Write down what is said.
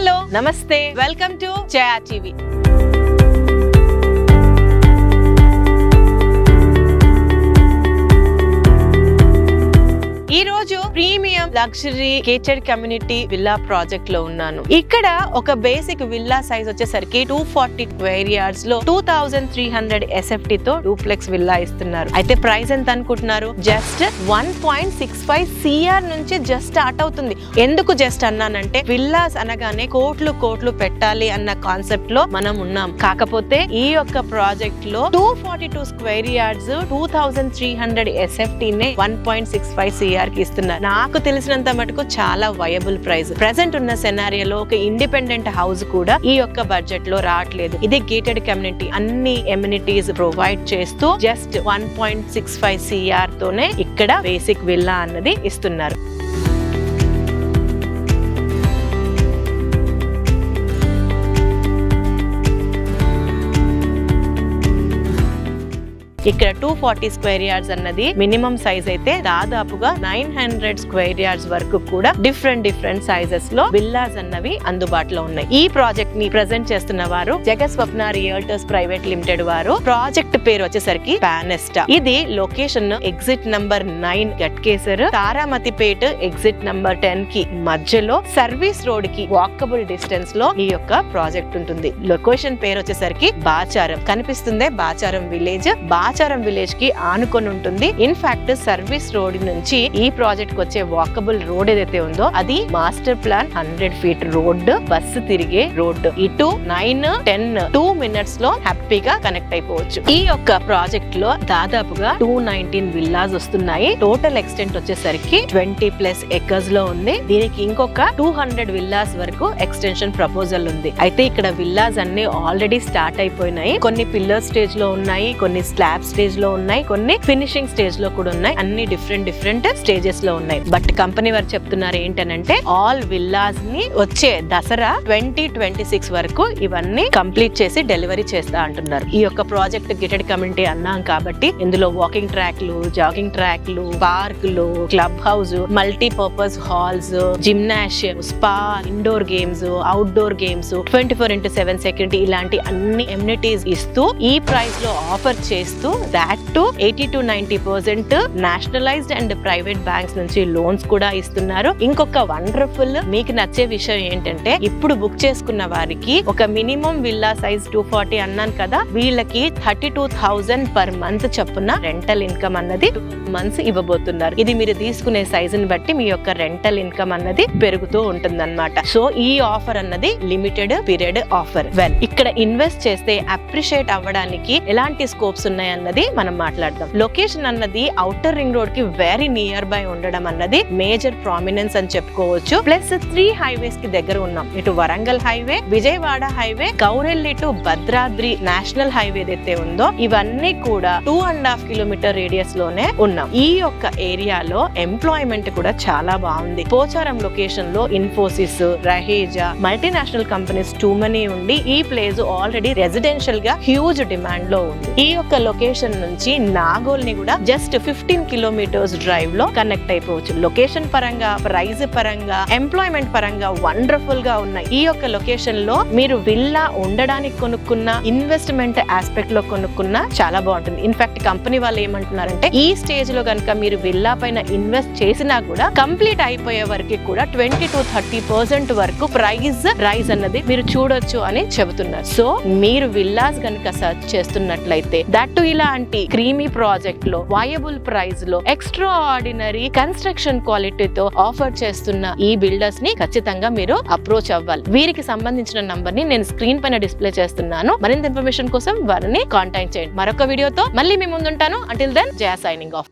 Hello నమస్తే welcome to Jaya TV. ఈ రోజు premium luxury gated community villa project లో ఉన్నాను. ఇక్కడ ఒక బేసిక్ విల్లా సైజ్ వచ్చేసరికి 240 స్క్వేర్ యార్డ్స్ లో 2300 SFT తో డూప్లెక్స్ విల్లా ఇస్తున్నారు. అయితే ప్రైస్ ఎంత అనుకుంటున్నారు? జస్ట్ 1.65 CR నుంచి జస్ట్ స్టార్ట్ అవుతుంది. ఎందుకు జస్ట్ అన్నానంటే విల్లాస్ అనగానే కోట్లు పెట్టాలి అన్న కాన్సెప్ట్ లో మనం ఉన్నాం. కాకపోతే ఈ యొక్క ప్రాజెక్ట్ లో 242 స్క్వేర్ యార్డ్స్ 2300 SFT నే 1.65 CR కి ఇస్తున్నారు. నాకు తెలిసినంత మటుకు చాలా వయబుల్ ప్రైస్. ప్రెసెంట్ ఉన్న సెనారియోలో ఒక ఇండిపెండెంట్ హౌస్ కూడా ఈ యొక్క బడ్జెట్ లో రావట్లేదు. ఇది గేటెడ్ కమ్యూనిటీ, అన్ని ఎమ్యూనిటీస్ ప్రొవైడ్ చేస్తూ జస్ట్ 1.65 CR తోనే ఇక్కడ బేసిక్ విల్లా అన్నది ఇస్తున్నారు. ఇక్కడ 240 స్క్వేర్ యార్డ్స్ అన్నది మినిమం సైజ్ అయితే దాదాపుగా 900 స్క్వేర్ యార్డ్స్ వరకు కూడా డిఫరెంట్ సైజెస్ లో విల్లాస్ అన్నవి అందుబాటులో ఉన్నాయి. ఈ ప్రాజెక్ట్ ని ప్రెజెంట్ చేస్తున్న వారు జగస్వప్న రియల్టర్స్ ప్రైవేట్ లిమిటెడ్ వారు. ప్రాజెక్ట్ పేరు వచ్చేసరికి పానెస్టా. ఇది location exit number 9 Ghatkesar, Taramatipet exit number 10 కి మధ్యలో సర్వీస్ రోడ్ కి వాకబుల్ డిస్టెన్స్ లో ఈ యొక్క ప్రాజెక్ట్ ఉంటుంది. లొకేషన్ పేరు వచ్చేసరికి బాచారం. కనిపిస్తుందే బాచారం విలేజ్. బాచారం విలేజ్ కి ఆనుకొని ఉంటుంది. ఇన్ఫాక్ట్ సర్వీస్ రోడ్ నుంచి ఈ ప్రాజెక్ట్ కి వచ్చే వాకబుల్ రోడ్ ఏదైతే ఉందో అది master plan 100 feet road, bus తిరిగే రోడ్. ఇటు 9, 10 2 minutes లో హ్యాపీగా కనెక్ట్ అయిపోవచ్చు. ఈ యొక్క ప్రాజెక్ట్ లో దాదాపుగా 219 విల్లాస్ వస్తున్నాయి. టోటల్ ఎక్స్టెంట్ వచ్చేసరికి 20+ ఎకర్స్ లో ఉంది. దీనికి ఇంకొక 200 విల్లాస్ వరకు ఎక్స్టెన్షన్ ప్రపోజల్ ఉంది. అయితే ఇక్కడ విల్లాస్ అన్ని ఆల్రెడీ స్టార్ట్ అయిపోయినాయి. కొన్ని పిల్లర్ స్టేజ్ లో ఉన్నాయి, కొన్ని స్లాబ్ స్టేజ్ లో ఉన్నాయి, కొన్ని ఫినిషింగ్ స్టేజ్ లో కూడా ఉన్నాయి. అన్ని డిఫరెంట్ స్టేజెస్ లో ఉన్నాయి. బట్ కంపెనీ వారు చెప్తున్నారు ఏంటనంటే ఆల్ విల్లాస్ ని వచ్చే దసరా 2026 వరకు ఇవన్నీ కంప్లీట్ చేసి డెలివరీ చేస్తా అంటున్నారు. ఈ యొక్క ప్రాజెక్ట్ గేటెడ్ కమ్యూనిటీ అన్నాం కాబట్టి ఇందులో వాకింగ్ ట్రాక్లు, జాగింగ్ ట్రాక్లు, పార్కులు, club house, multipurpose halls, gymnasium, spa, indoor games, outdoor games, 24/7 security ఇలాంటి అన్ని ఎమ్యూనిటీస్ ఇస్తూ ఈ ప్రైస్ లో ఆఫర్ చేస్తూ that too 80 to 90% nationalised and private banks నుంచి లోన్స్ కూడా ఇస్తున్నారు. ఇంకొక వండర్ఫుల్ మీకు నచ్చే విషయం ఏంటంటే ఇప్పుడు బుక్ చేసుకున్న వారికి ఒక మినిమం విల్లా సైజ్ 240 అన్నాను కదా, వీళ్ళకి 32,000 పర్ మంత్ చొప్పున రెంటల్ ఇన్కమ్ అన్నది 2 months ఇవ్వబోతున్నారు. ఇది మీరు తీసుకునే సైజ్ ని బట్టి మీ యొక్క రెంటల్ ఇన్కమ్ అన్నది పెరుగుతూ ఉంటుంది అన్నమాట. సో ఈ ఆఫర్ అన్నది లిమిటెడ్ పీరియడ్ ఆఫర్. వెల్ ఇక్కడ ఇన్వెస్ట్ చేస్తే అప్రిషియేట్ అవ్వడానికి ఎలాంటి స్కోప్స్ ఉన్నాయి అన్నది మనం మాట్లాడదాం. లొకేషన్ అన్నది ఔటర్ రింగ్ రోడ్ కి వెరీ నియర్ బై ఉండడం అన్నది మేజర్ ప్రామినెన్స్ అని చెప్పుకోవచ్చు. ప్లస్ 3 హైవేస్ కి దగ్గర ఉన్నాం. ఇటు Warangal highway, Vijayawada highway, Gowrelli to Bhadradri national highway ఏదైతే ఉందో ఇవన్నీ కూడా 2.5 kilometer రేడియస్ లోనే ఉన్నాం. ఈ యొక్క ఏరియాలో ఎంప్లాయ్మెంట్ కూడా చాలా బాగుంది. పోచారం లొకేషన్ లో Infosys, Raheja, multinational companies two money ఉండి ఈ ప్లేస్ ఆల్రెడీ రెసిడెన్షియల్ గా హ్యూజ్ డిమాండ్ లో ఉంది. ఈ యొక్క లొకేషన్ నుంచి నాగోల్ ని కూడా జస్ట్ 15 kilometers డ్రైవ్ లో కనెక్ట్ అయిపోవచ్చు. లొకేషన్ పరంగా, ప్రైస్ పరంగా, ఎంప్లాయ్మెంట్ పరంగా వండర్ఫుల్ గా ఉన్నాయి. ఈ యొక్క లొకేషన్ లో మీరు విల్లా ఉండడానికి కొనుక్కున్న, ఇన్వెస్ట్మెంట్ ఆస్పెక్ట్ లో కొనుక్కున్న చాలా బాగుంటుంది. ఇన్ఫాక్ట్ కంపెనీ వాళ్ళు ఏమంటున్నారంటే ఈ స్టేజ్ లో కనుక మీరు విల్లా పైన ఇన్వెస్ట్ చేసినా కూడా కంప్లీట్ అయిపోయే వరకు కూడా 20 to 30% వరకు ప్రైస్ రైజ్ అన్నది మీరు చూడొచ్చు అని చెబుతున్నారు. సో మీరు విల్లాస్ కనుక సర్చ్ చేస్తున్నట్లయితే దట్టు ఇలాంటి క్రీమీ ప్రాజెక్ట్ లో వయబుల్ ప్రైస్ లో ఎక్స్ట్రా ఆర్డినరీ కన్స్ట్రక్షన్ క్వాలిటీతో ఆఫర్ చేస్తున్న ఈ బిల్డర్స్ ని ఖచ్చితంగా మీరు అప్రోచ్ అవ్వాలి. వీరికి సంబంధించిన నంబర్ ని నేను స్క్రీన్ పైన డిస్ప్లే చేస్తున్నాను. మరింత ఇన్ఫర్మేషన్ కోసం వారిని కాంటాక్ట్ చేయండి. మరొక వీడియోతో మళ్ళీ మీ ముందుంటాను. అంటిల్ దెన్ జయా సైనింగ్ ఆఫ్.